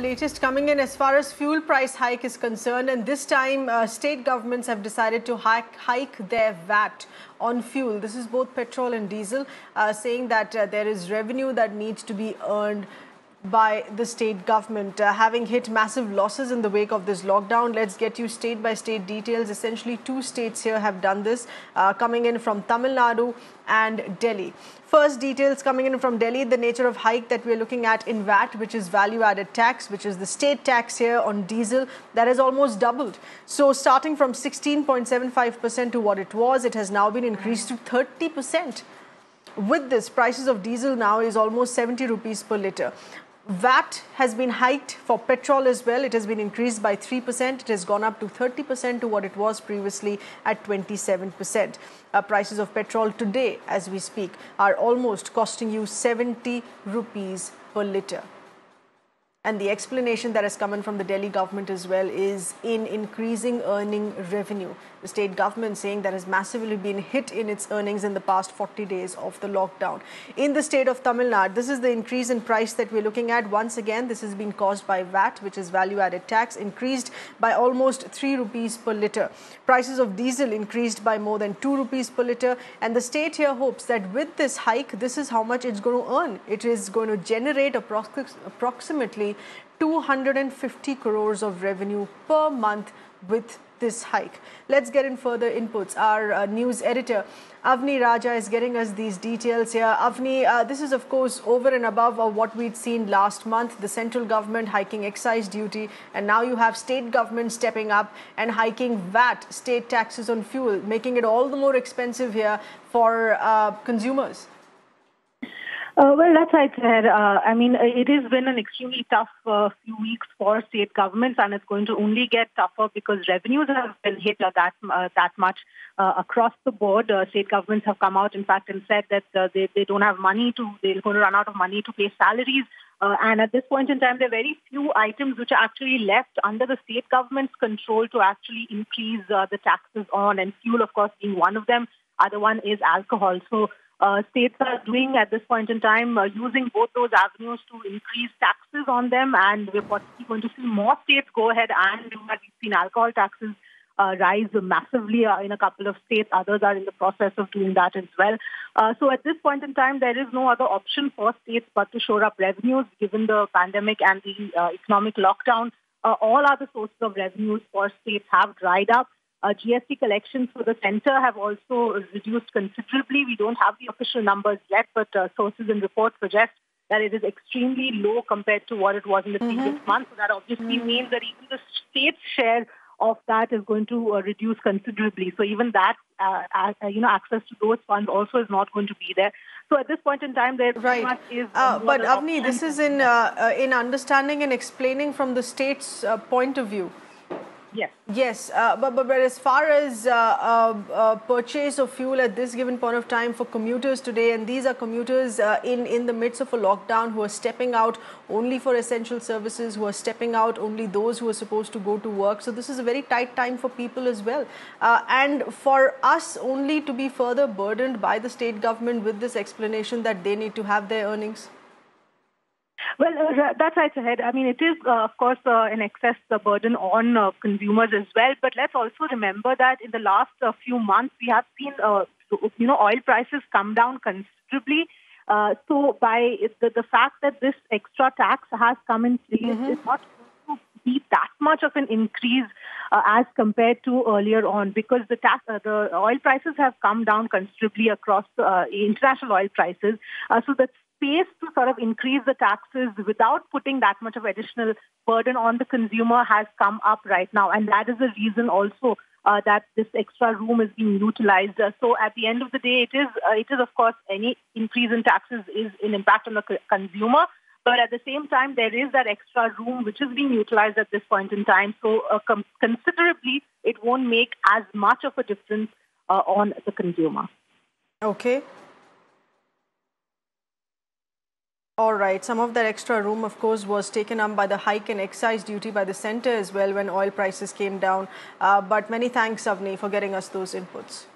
Latest coming in as far as fuel price hike is concerned, and this time state governments have decided to hike their VAT on fuel. This is both petrol and diesel, saying that there is revenue that needs to be earned by the state government, having hit massive losses in the wake of this lockdown. Let's get you state by state details. Essentially, two states here have done this, coming in from Tamil Nadu and Delhi. First, details coming in from Delhi, the nature of hike that we're looking at in VAT, which is value added tax, which is the state tax here on diesel, that has almost doubled. So starting from 16.75% to what it was, it has now been increased to 30%. With this, prices of diesel now is almost 70 rupees per litre. VAT has been hiked for petrol as well. It has been increased by 3%. It has gone up to 30% to what it was previously at 27%. Prices of petrol today, as we speak, are almost costing you 70 rupees per litre. And the explanation that has come in from the Delhi government as well is in increasing earning revenue. The state government saying that has massively been hit in its earnings in the past 40 days of the lockdown. In the state of Tamil Nadu, this is the increase in price that we're looking at. Once again, this has been caused by VAT, which is value added tax, increased by almost 3 rupees per litre. Prices of diesel increased by more than 2 rupees per litre. And the state here hopes that with this hike, this is how much it's going to earn. It is going to generate approximately 250 crores of revenue per month with this hike. Let's get in further inputs. Our news editor Avni Raja is getting us these details here. Avni, this is of course over and above what we'd seen last month, the central government hiking excise duty, and now you have state government stepping up and hiking VAT, state taxes on fuel, making it all the more expensive here for consumers. Well, that's right, Seher. I mean, it has been an extremely tough few weeks for state governments, and it's going to only get tougher because revenues have been hit that much across the board. State governments have come out, in fact, and said that they don't have money they're going to run out of money to pay salaries. And at this point in time, there are very few items which are actually left under the state government's control to actually increase the taxes on, and fuel, of course, being one of them. Other one is alcohol. So states are doing at this point in time using both those avenues to increase taxes on them, and we're possibly going to see more states go ahead and do that. We've seen alcohol taxes rise massively in a couple of states. Others are in the process of doing that as well. So at this point in time, there is no other option for states but to shore up revenues given the pandemic and the economic lockdown. All other sources of revenues for states have dried up. GST collections for the centre have also reduced considerably. We don't have the official numbers yet, but sources and reports suggest that it is extremely low compared to what it was in the previous month. So that obviously means that even the state's share of that is going to reduce considerably. So even that, access to those funds also is not going to be there. So at this point in time, there much is. But Avni, this is in understanding and explaining from the state's point of view. Yes. Yes, but as far as purchase of fuel at this given point of time for commuters today, and these are commuters in the midst of a lockdown who are stepping out only for essential services, who are stepping out only those who are supposed to go to work. So this is a very tight time for people as well. And for us only to be further burdened by the state government with this explanation that they need to have their earnings. Well, that's right, Seher. I mean, it is, of course, an excess burden on consumers as well. But let's also remember that in the last few months, we have seen, oil prices come down considerably. So by the fact that this extra tax has come in place, it's not going to be that much of an increase as compared to earlier on, because the oil prices have come down considerably across international oil prices. So the space to sort of increase the taxes without putting that much of additional burden on the consumer has come up right now. And that is the reason also that this extra room is being utilized. So at the end of the day, it is of course, any increase in taxes is an impact on the consumer. But at the same time, there is that extra room which is being utilized at this point in time. So considerably, it won't make as much of a difference on the consumer. Okay. All right. Some of that extra room, of course, was taken up by the hike in excise duty by the centre as well when oil prices came down. But many thanks, Avni, for getting us those inputs.